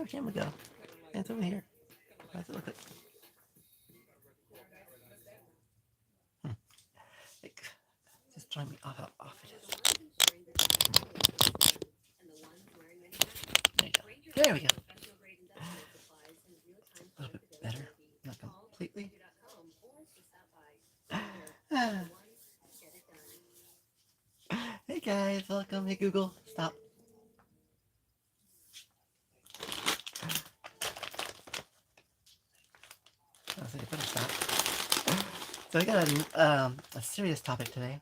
our camera go? It's over here. How's it look like? Hmm. Like, just throwing me off how off it is. There you go. There we go. A little bit better. Not completely. Hey guys, welcome. Hey Google, stop. I was like, I better stop. So we got a serious topic today.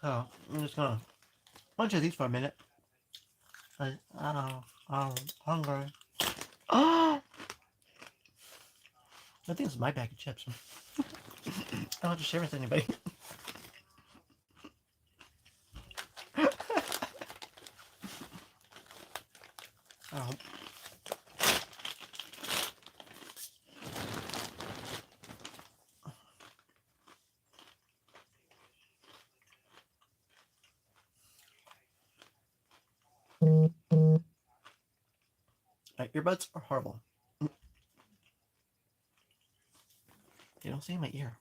So I'm just gonna bunch of these for a minute. I don't know, I'm hungry. Oh, I think it's my bag of chips. I don't have to share with anybody. Oh. My earbuds are horrible. You don't see my ear.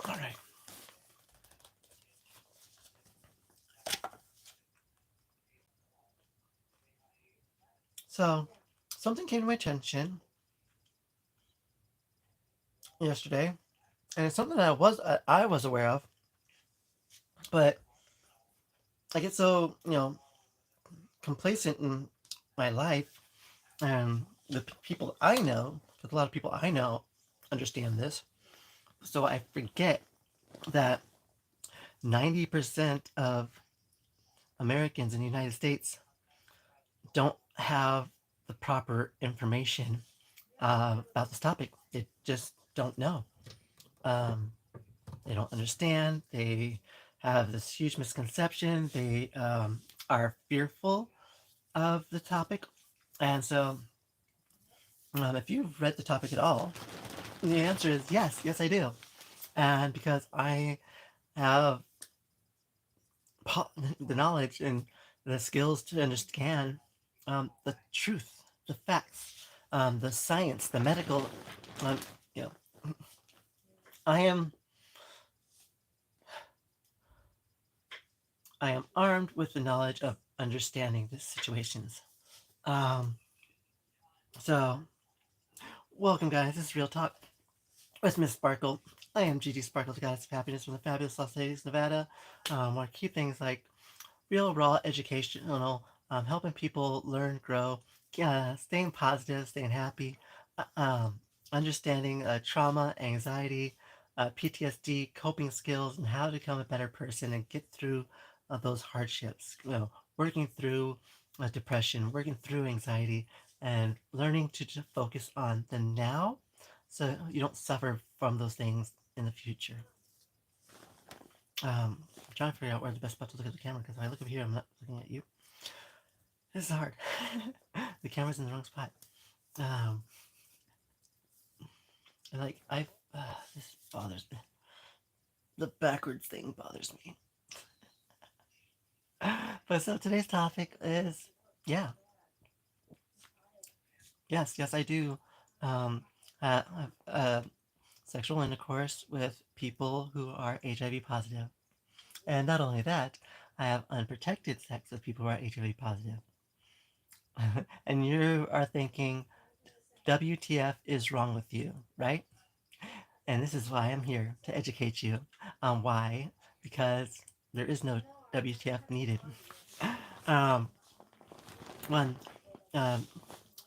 All right. So something came to my attention yesterday, and it's something that I was aware of, but I get so complacent in my life and the people I know, because a lot of people I know understand this, so I forget that 90% of Americans in the United States don't have the proper information about this topic. They just don't know. Um, they don't understand. They have this huge misconception. They are fearful of the topic. And so, if you've read the topic at all, the answer is yes. Yes, I do. And because I have the knowledge and the skills to understand the truth, the facts, the science, the medical. Um, you know, I am I am armed with the knowledge of understanding these situations. Um, so, welcome, guys. This is Real Talk with Miss Sparkle. I am Gigi Sparkle, the goddess of happiness from the fabulous Las Vegas, Nevada. Where I keep things like real, raw, educational, helping people learn, grow, staying positive, staying happy, uh, um, understanding trauma, anxiety, PTSD, coping skills, and how to become a better person and get through those hardships. Working through depression, working through anxiety, and learning to just focus on the now, so you don't suffer from those things in the future. I'm trying to figure out where the best spot to look at the camera, because if I look over here, I'm not looking at you. This is hard. The camera's in the wrong spot. Um, and like this bothers me. The backwards thing bothers me. But so today's topic is, yeah, yes, I do. Um, have sexual intercourse with people who are HIV positive, and not only that, I have unprotected sex with people who are HIV positive. And you are thinking, WTF is wrong with you, right? And this is why I'm here to educate you on why, because there is no WTF needed. Um, one, um,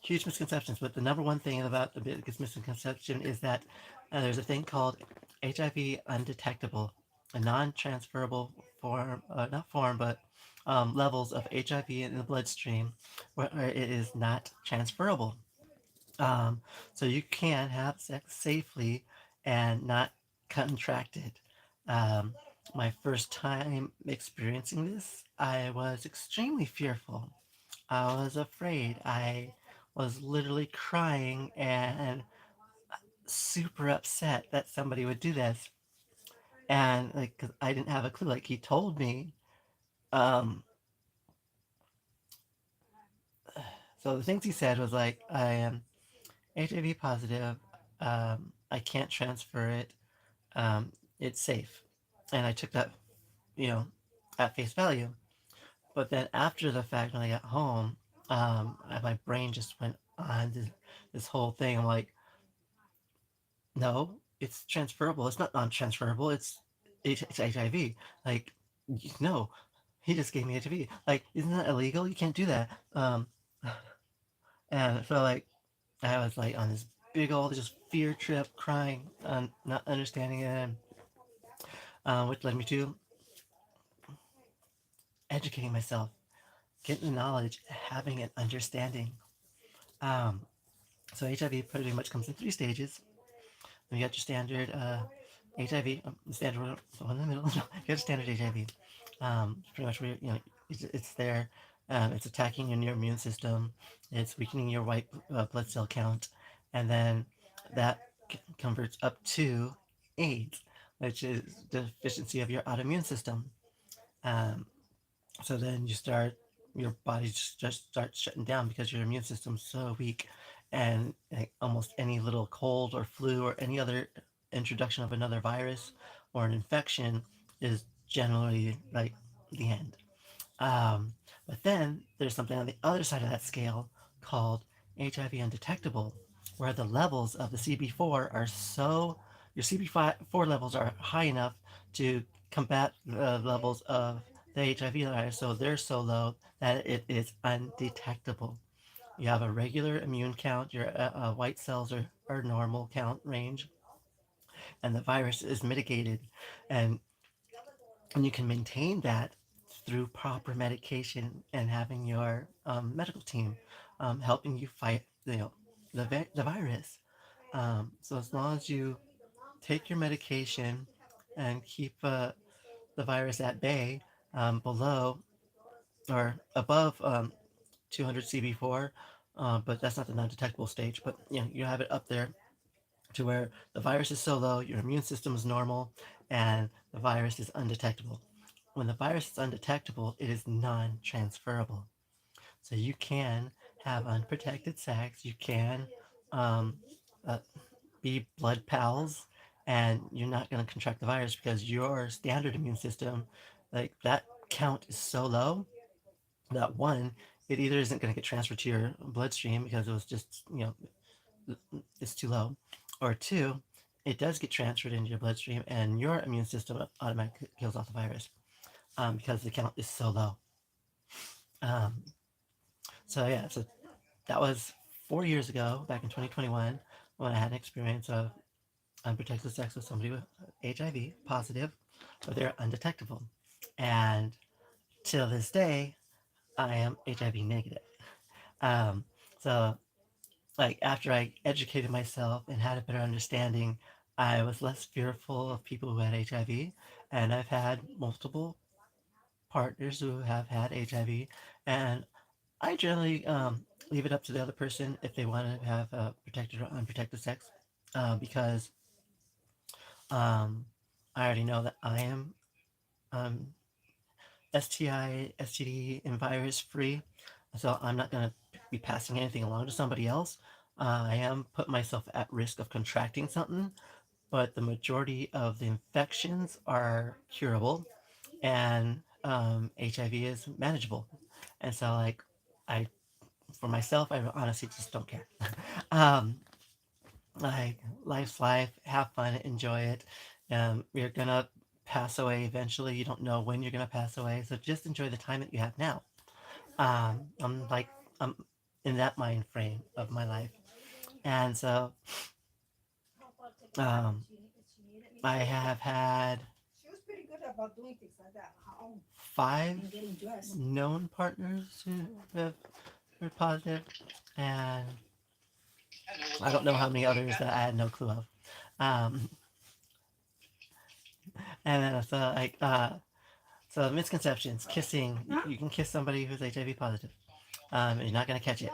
huge misconceptions, but the number one thing about the biggest misconception is that there's a thing called HIV undetectable, a non-transferable form, not form, but levels of HIV in the bloodstream where it is not transferable. So you can have sex safely and not contract it. Um, my first time experiencing this, I was extremely fearful. I was afraid. I was literally crying and super upset that somebody would do this. And like, cause I didn't have a clue. Like he told me, um, so the things he said was like, I am HIV positive. I can't transfer it. Um, it's safe. And I took that, you know, at face value. But then after the fact, when I got home, my brain just went on this whole thing. I'm like, no, it's transferable. It's not non-transferable. It's HIV. Like, no, he just gave me HIV. Like, isn't that illegal? You can't do that. And so like I was like on this big old just fear trip, crying, not understanding it, which led me to educating myself, getting the knowledge, having an understanding. Um, so HIV pretty much comes in three stages. You got your standard HIV, standard one in the middle. You got standard HIV. Pretty much where it's there. It's attacking your immune system. It's weakening your white blood cell count, and then that converts up to AIDS, which is deficiency of your autoimmune system. Um, so then your body just starts shutting down because your immune system's so weak, and like, almost any little cold or flu or any other introduction of another virus or an infection is generally like the end. Um, but then there's something on the other side of that scale called HIV undetectable, where the levels of the CB4 are so, your CB4 levels are high enough to combat the levels of the HIV virus, so they're so low that it is undetectable. You have a regular immune count, your white cells are normal count range, and the virus is mitigated. And and you can maintain that through proper medication and having your medical team helping you fight the virus. So as long as you take your medication and keep the virus at bay, below or above 200 CB4, but that's not the non-detectable stage. But you have it up there to where the virus is so low, your immune system is normal, and the virus is undetectable. When the virus is undetectable, it is non transferable. So you can have unprotected sex, you can um, uh, be blood pals, and you're not going to contract the virus because your standard immune system, like that count is so low that one, it either isn't going to get transferred to your bloodstream because it was just, it's too low, or two, it does get transferred into your bloodstream and your immune system automatically kills off the virus because the count is so low. Um, so yeah, so that was 4 years ago, back in 2021, when I had an experience of unprotected sex with somebody with HIV positive, but they're undetectable. And till this day, I am HIV negative. Um, so like after I educated myself and had a better understanding, I was less fearful of people who had HIV, and I've had multiple partners who have had HIV, and I generally leave it up to the other person if they want to have protected or unprotected sex, because um, I already know that I am um, STI, STD, and virus free, so I'm not going to be passing anything along to somebody else. I am putting myself at risk of contracting something, but the majority of the infections are curable, and HIV is manageable. And so, like, I for myself, I honestly just don't care. um, like life's life, have fun, enjoy it. You're gonna pass away eventually. You don't know when you're gonna pass away, so just enjoy the time that you have now. I'm in that mind frame of my life, and so um, I have had 5 known partners who have were positive, and I don't know how many others that I had no clue of. Um, and then so misconceptions, kissing. You can kiss somebody who's HIV positive. You're not gonna catch it,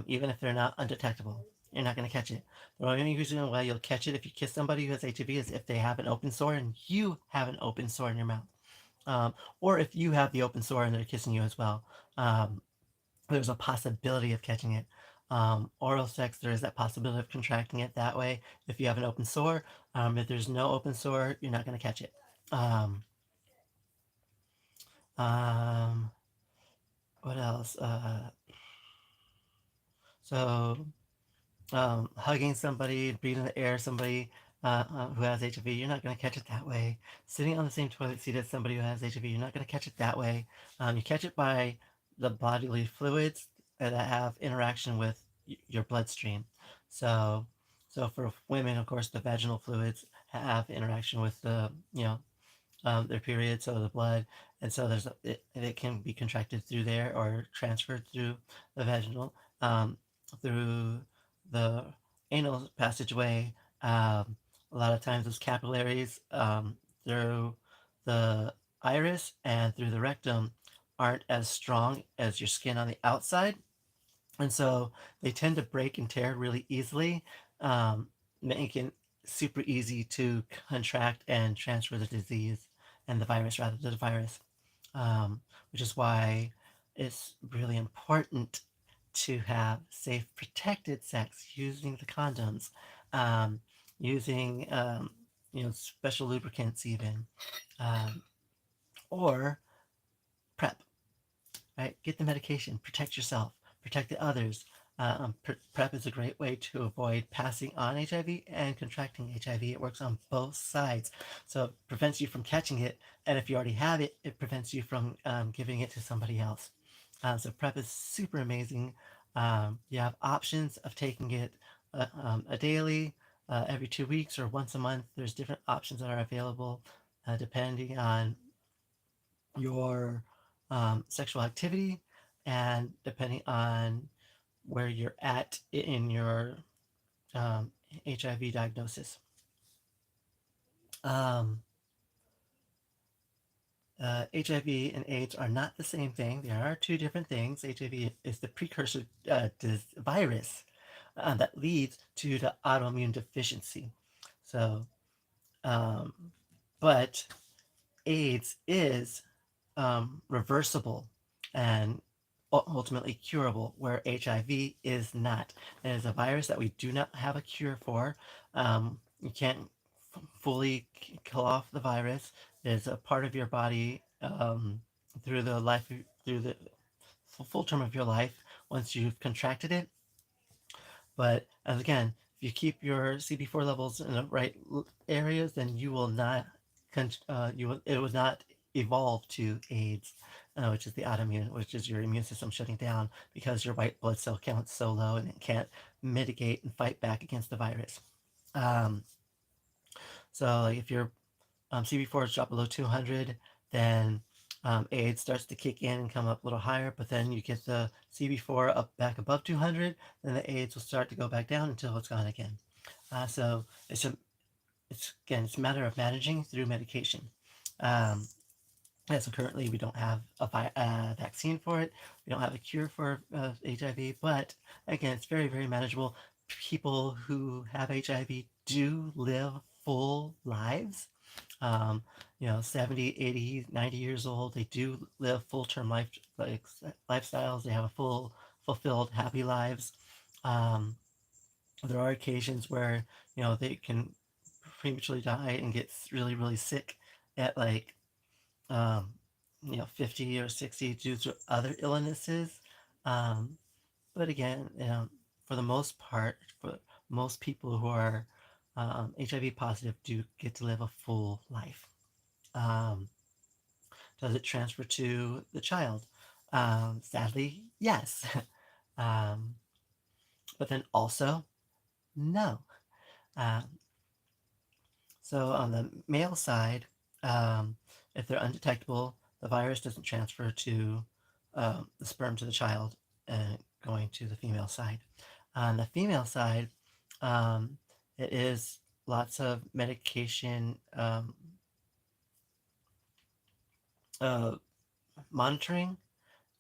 even if they're not undetectable. you're not going to catch it. The only reason why you'll catch it if you kiss somebody who has HIV is if they have an open sore and you have an open sore in your mouth. Or if you have the open sore and they're kissing you as well. Um, there's a possibility of catching it. Oral sex, there is that possibility of contracting it that way if you have an open sore. If there's no open sore, you're not going to catch it. Um, um, what else? So hugging somebody, breathing the air, somebody who has HIV, you're not going to catch it that way. Sitting on the same toilet seat as somebody who has HIV, you're not going to catch it that way. You catch it by the bodily fluids that have interaction with your bloodstream. So, so for women, of course, the vaginal fluids have interaction with the their period, so the blood, and so it can be contracted through there or transferred through the vaginal, through the anal passageway. A lot of times, those capillaries through the iris and through the rectum aren't as strong as your skin on the outside, and so they tend to break and tear really easily, making it super easy to contract and transfer the disease and the virus, rather, the virus, which is why it's really important to have safe, protected sex using the condoms, um, using special lubricants, even, um, or PrEP, right? Get the medication, protect yourself, protect the others. PrEP is a great way to avoid passing on HIV and contracting HIV. It works on both sides. So it prevents you from catching it. And if you already have it, it prevents you from giving it to somebody else. So PrEP is super amazing. You have options of taking it a daily, every 2 weeks, or once a month. There's different options that are available depending on your sexual activity and depending on where you're at in your HIV diagnosis. Um, HIV and AIDS are not the same thing. There are two different things. HIV is the precursor virus that leads to the autoimmune deficiency. So, um, but AIDS is reversible and ultimately curable, where HIV is not. It is a virus that we do not have a cure for. You can't fully kill off the virus. It is a part of your body through the full term of your life once you've contracted it. But as again, if you keep your CB4 levels in the right areas, then you will not, it would not evolve to AIDS, which is the autoimmune, which is your immune system shutting down because your white blood cell count's so low and it can't mitigate and fight back against the virus. Um, so like if your CB4s drop below 200, then AIDS starts to kick in and come up a little higher, but then you get the CB4 up back above 200, then the AIDS will start to go back down until it's gone again. So it's a matter of managing through medication. Um, yeah, so currently we don't have a vaccine for it. We don't have a cure for HIV, but again, it's very, very manageable. People who have HIV do live full lives. Um, 70, 80, 90 years old. They do live full term lifestyles. They have a fulfilled, happy lives. Um, there are occasions where, they can prematurely die and get really, really sick at um, 50 or 60 due to other illnesses. Um, but again, for the most part, for most people who are HIV positive do get to live a full life. Um, does it transfer to the child? Sadly, yes. um, but then also, no. Um, so on the male side, um, if they're undetectable, the virus doesn't transfer to the sperm to the child going to the female side. On the female side, um, it is lots of medication uh, monitoring,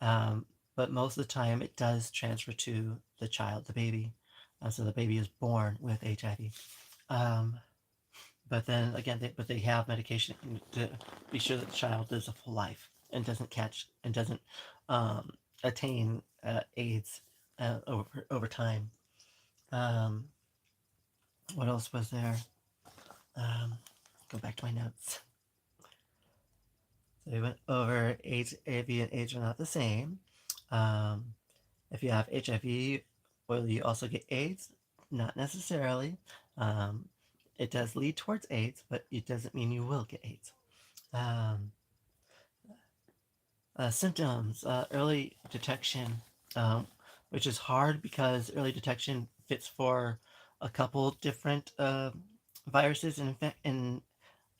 um, but most of the time it does transfer to the child, the baby. So the baby is born with HIV. Um, but then again, they have medication to be sure that the child lives a full life and doesn't catch and doesn't um, attain AIDS over time. Um, what else was there? Um, go back to my notes. So we went over HIV and AIDS are not the same. Um, if you have HIV, will you also get AIDS? Not necessarily. Um, it does lead towards AIDS, but it doesn't mean you will get AIDS. Um, symptoms, early detection, which is hard because early detection fits for a couple different viruses and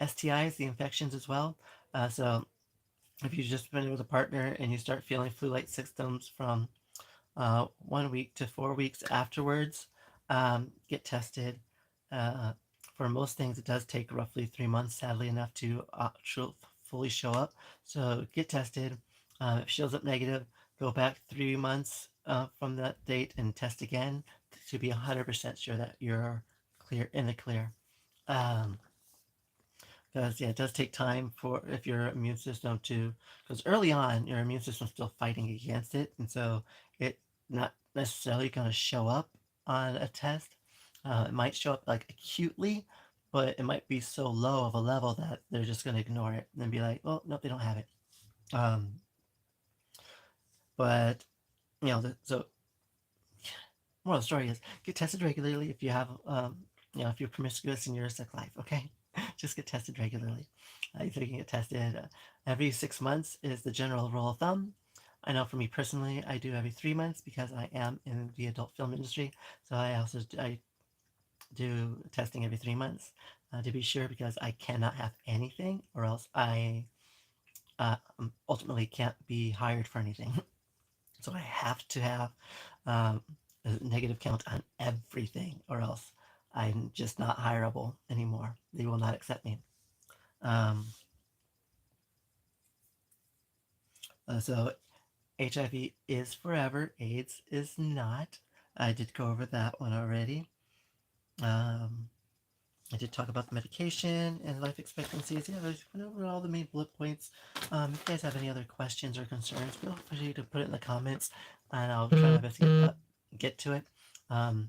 STIs, the infections as well. So if you've just been with a partner and you start feeling flu-like symptoms from 1 week to 4 weeks afterwards, get tested. Uh, for most things, it does take roughly 3 months, sadly enough, to fully show up. So get tested. If it shows up negative, go back 3 months from that date and test again to be 100% sure that you're clear in the clear. Um, because yeah, it does take time for if your immune system to because early on your immune system's still fighting against it, and so it not necessarily going to show up on a test. It might show up like acutely, but it might be so low of a level that they're just going to ignore it and be like, well, nope, they don't have it. Um, but so moral of the story is get tested regularly if you have, if you're promiscuous in your sex life, okay? Just get tested regularly. You can get tested every 6 months is the general rule of thumb. I know for me personally, I do every 3 months because I am in the adult film industry. So I do testing every 3 months to be sure because I cannot have anything or else I ultimately can't be hired for anything. So I have to have um, a negative count on everything, or else I'm just not hireable anymore. They will not accept me. Um, so HIV is forever, AIDS is not. I did go over that one already. Um, I did talk about the medication and life expectancies. Yeah, I went over all the main bullet points. If you guys have any other questions or concerns, feel free to put it in the comments, and I'll try my best to get to it. Um,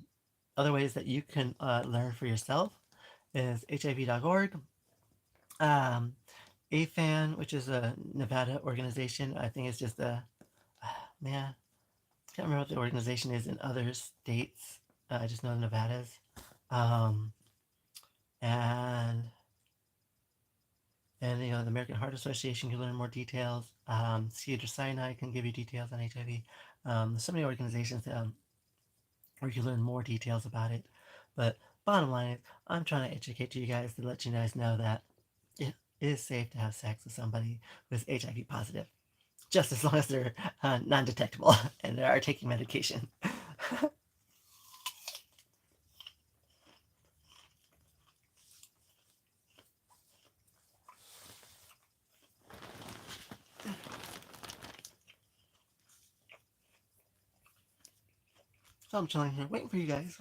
other ways that you can learn for yourself is hiv.org. Um, AFAN, which is a Nevada organization, I think it's just a man. I can't remember what the organization is in other states. I just know Nevada's. Um, and the American Heart Association can learn more details. Cedar Sinai can give you details on HIV. There's so many organizations where you can learn more details about it. But bottom line is, I'm trying to educate you guys to let you guys know that it is safe to have sex with somebody who is HIV positive, just as long as they're non-detectable and they are taking medication. So I'm chilling here, waiting for you guys.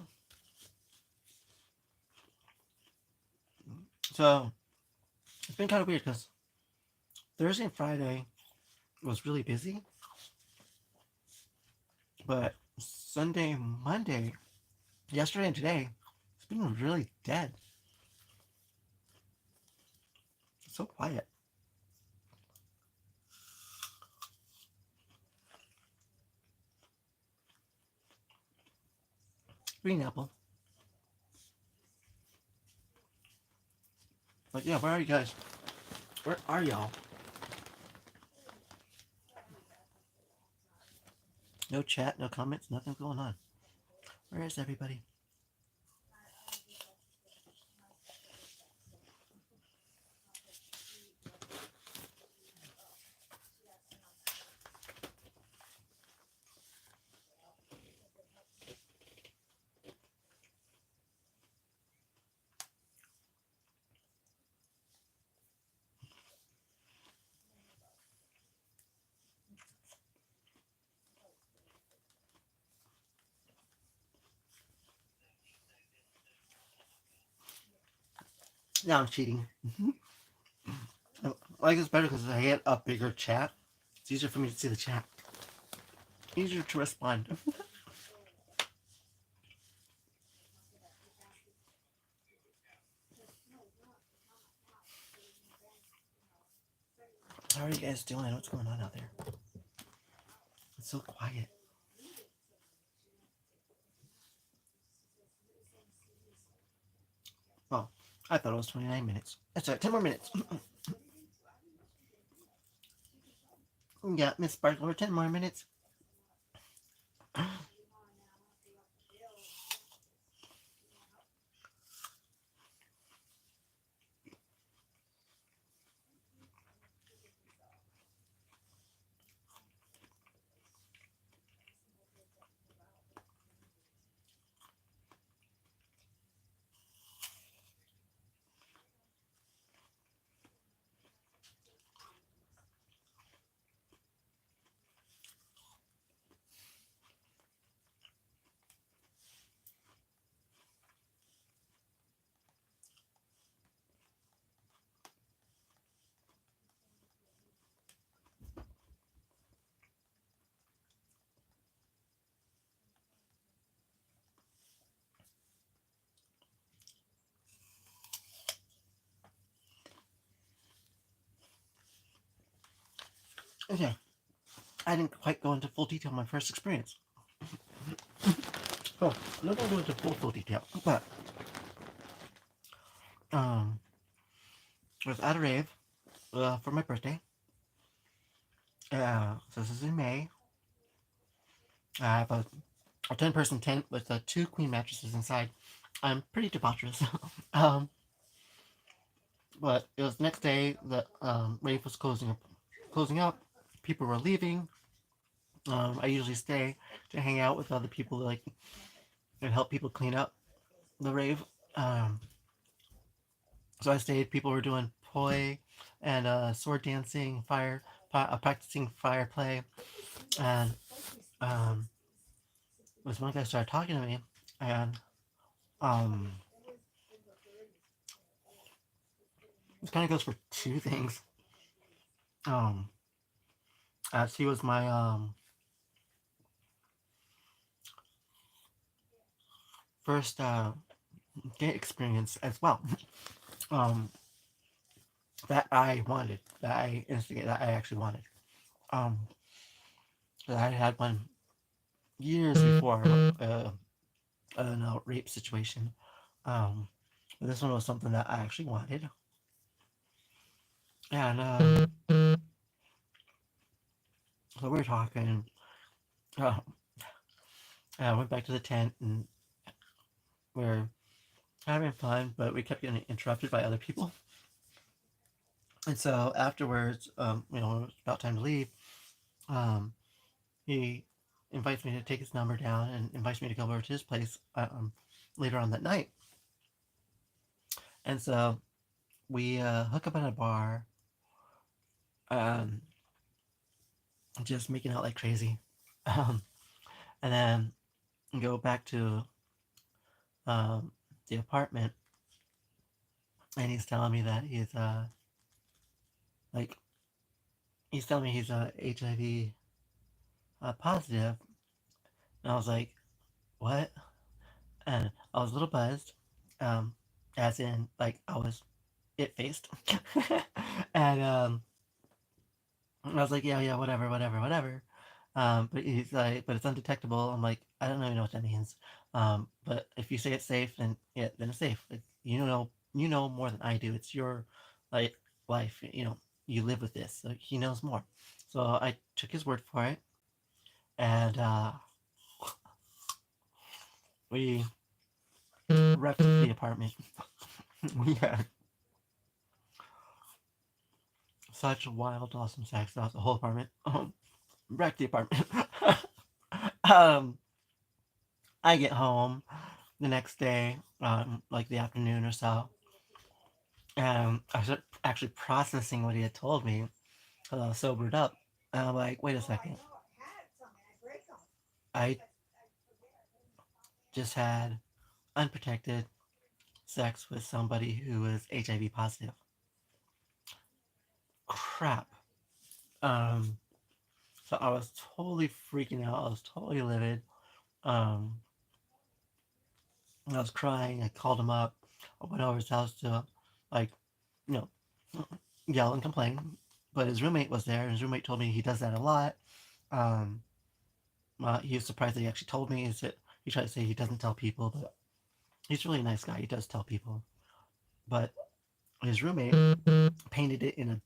So it's been kind of weird because Thursday and Friday was really busy, but Sunday, Monday, yesterday, and today, it's been really dead. It's so quiet. Green apple. But yeah, where are you guys? Where are y'all? No chat, no comments, nothing going on. Where is everybody? Now I'm cheating. I like this better because I get a bigger chat. It's easier for me to see the chat. Easier to respond. How are you guys doing? What's going on out there? It's so quiet. Oh, I thought it was 29 minutes. That's right, 10 more minutes. Yeah, Miss Sparkler, 10 more minutes. Okay, I didn't quite go into full detail on my first experience. Oh, I'm not going to go into full detail, but I was at a rave for my birthday. So this is in May. I have a 10-person tent with two queen mattresses inside. I'm pretty debaucherous. um, but it was the next day. The rave was closing up. People were leaving. I usually stay to hang out with other people, like and help people clean up the rave. Um, so I stayed. People were doing poi and sword dancing, practicing fire play, and um, this one guy started talking to me, and um, this kind of goes for two things. Um, as he was my first gay experience as well. Um, that I wanted, that I instigated, that I actually wanted. Um, that I had one years before a rape situation. Um, but this one was something that I actually wanted, and so we were talking. Uh, I went back to the tent and we were having fun, but we kept getting interrupted by other people. And so afterwards, when it was about time to leave, um, he invites me to take his number down and invites me to come over to his place later on that night. And so we hook up in a bar, um, just making out like crazy, um, and then go back to um, the apartment. And he's telling me that like he's telling me he's HIV positive, and I was like, what? And I was a little buzzed, um, as in like I was it faced, and I was like, yeah, yeah, whatever, whatever, whatever. But he's like, but it's undetectable. I'm like, I don't even know what that means. But if you say it's safe, then yeah, then it's safe. Like, you know more than I do. It's your like life. You know, you live with this. So he knows more. So I took his word for it, and we wrecked the apartment. We had such wild, awesome sex throughout the whole apartment. Wrecked the apartment. um, I get home the next day, like the afternoon or so, and I started actually processing what he had told me because I was sobered up. And I'm like, wait a second. I just had unprotected sex with somebody who is HIV positive. Crap. Um, so I was totally freaking out. I was totally livid. Um, I was crying. I called him up. I went over his house to, like, you know, yell and complain. But his roommate was there, and his roommate told me he does that a lot. Um, he was surprised that he actually told me. He tried to say he doesn't tell people, but he's a really nice guy. He does tell people. But his roommate painted it in a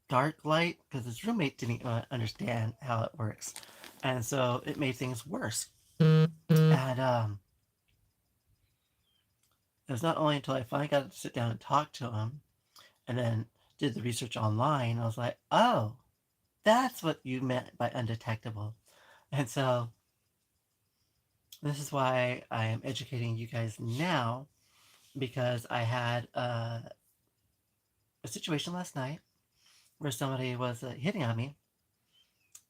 dark light because his roommate didn't understand how it works. And so it made things worse. And it was not only until I finally got to sit down and talk to him and then did the research online, I was like, oh, that's what you meant by undetectable. And so this is why I am educating you guys now because I had a situation last night where somebody was hitting on me,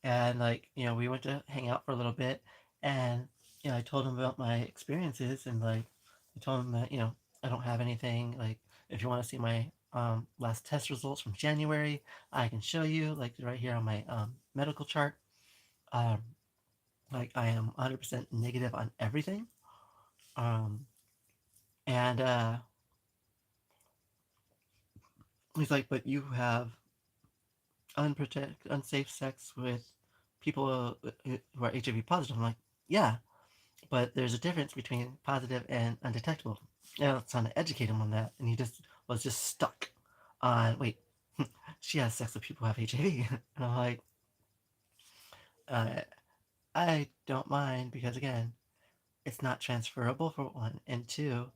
and like we went to hang out for a little bit, and I told him about my experiences, and like I told him that I don't have anything. Like if you want to see my last test results from January, I can show you like right here on my medical chart. Um, like I am 100% negative on everything. Um, and he's like, but you have unsafe sex with people who are HIV positive. I'm like, yeah, but there's a difference between positive and undetectable. And I was trying to educate him on that, and he just was just stuck on wait, she has sex with people who have HIV, and I'm like, uh, I don't mind because again, it's not transferable for one, and two,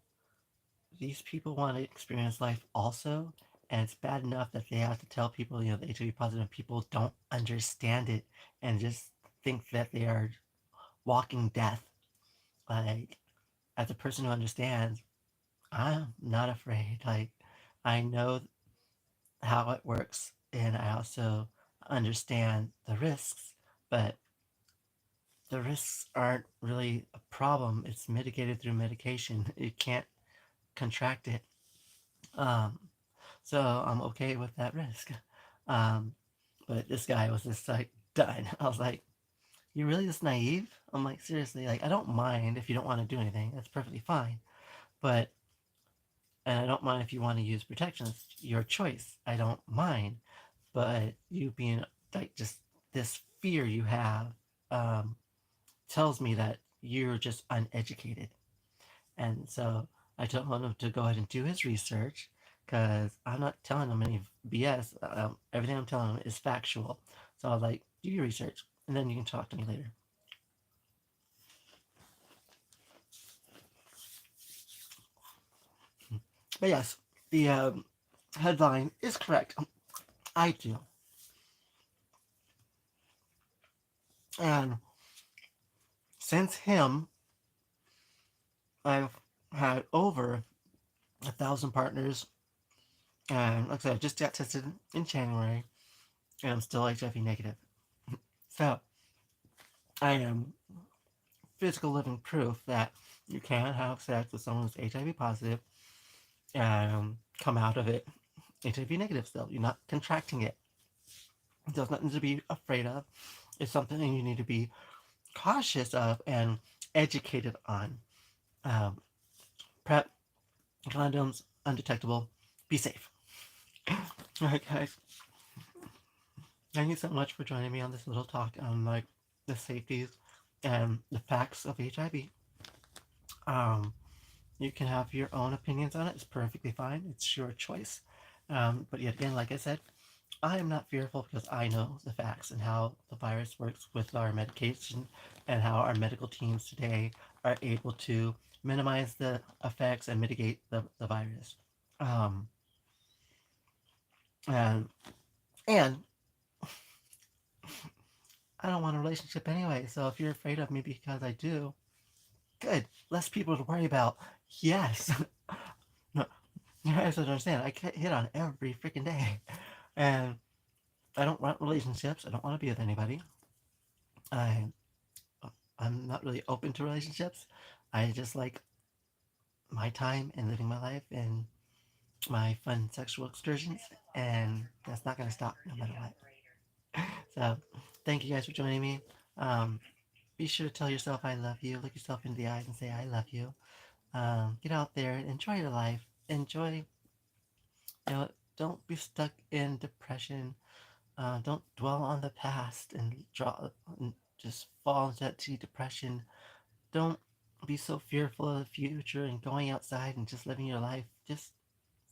these people want to experience life also, and it's bad enough that they have to tell people, the HIV positive people don't understand it and just think that they are walking death. Like, as a person who understands, I'm not afraid. Like, I know how it works, and I also understand the risks, but the risks aren't really a problem. It's mitigated through medication. You can't contract it. Um, so I'm okay with that risk. Um, but this guy was just like done. I was like, "You really this naive?" I'm like, seriously, like I don't mind if you don't want to do anything. That's perfectly fine. But and I don't mind if you want to use protection. It's your choice. I don't mind. But you being like just this fear you have um, tells me that you're just uneducated. And so I told him to go ahead and do his research because I'm not telling him any BS. Everything I'm telling him is factual. So I was like, do your research and then you can talk to me later. But yes, the headline is correct. I do. And since him, I've had over 1,000 partners. And like I said, I just got tested in January and I'm still HIV negative. So I am physical living proof that you can have sex with someone who's HIV positive and come out of it HIV negative still. You're not contracting it. There's nothing to be afraid of. It's something you need to be cautious of and educated on. Um, PrEP, condoms, undetectable. Be safe. All right, guys. Thank you so much for joining me on this little talk on like the safeties and the facts of HIV. Um, you can have your own opinions on it. It's perfectly fine. It's your choice. But yet again, like I said, I am not fearful because I know the facts and how the virus works with our medication and how our medical teams today are able to minimize the effects and mitigate the virus. Um, and and I don't want a relationship anyway. So if you're afraid of me because I do, good. Less people to worry about. Yes. No, you guys don't understand. I get hit on every freaking day, and I don't want relationships. I don't want to be with anybody. I I'm not really open to relationships. I just like my time and living my life and my fun sexual excursions, and that's not going to stop no matter what. So, thank you guys for joining me. Um, be sure to tell yourself I love you. Look yourself in the eyes and say I love you. Get out there and enjoy your life. Enjoy, you know, don't be stuck in depression. Don't dwell on the past and just fall into that depression. Don't be so fearful of the future and going outside and just living your life. Just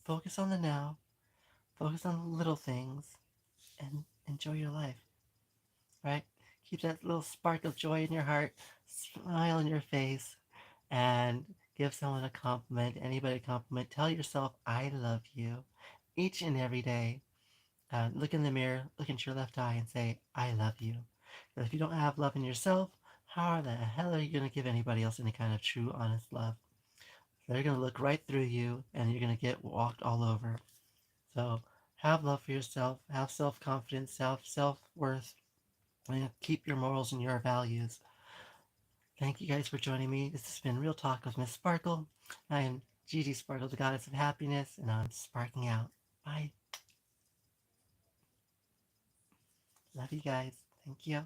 focus on the now. Focus on the little things and enjoy your life, right? Keep that little spark of joy in your heart, smile in your face, and give someone a compliment, anybody a compliment. Tell yourself, I love you each and every day. Look in the mirror, look into your left eye, and say, I love you. Because if you don't have love in yourself, how the hell are you going to give anybody else any kind of true, honest love? They're going to look right through you and you're going to get walked all over. So have love for yourself, have self confidence, have self worth, and keep your morals and your values. Thank you guys for joining me. This has been Real Talk with Miss Sparkle. I am Gigi Sparkle, the goddess of happiness, and I'm sparking out. Bye. Love you guys. Thank you.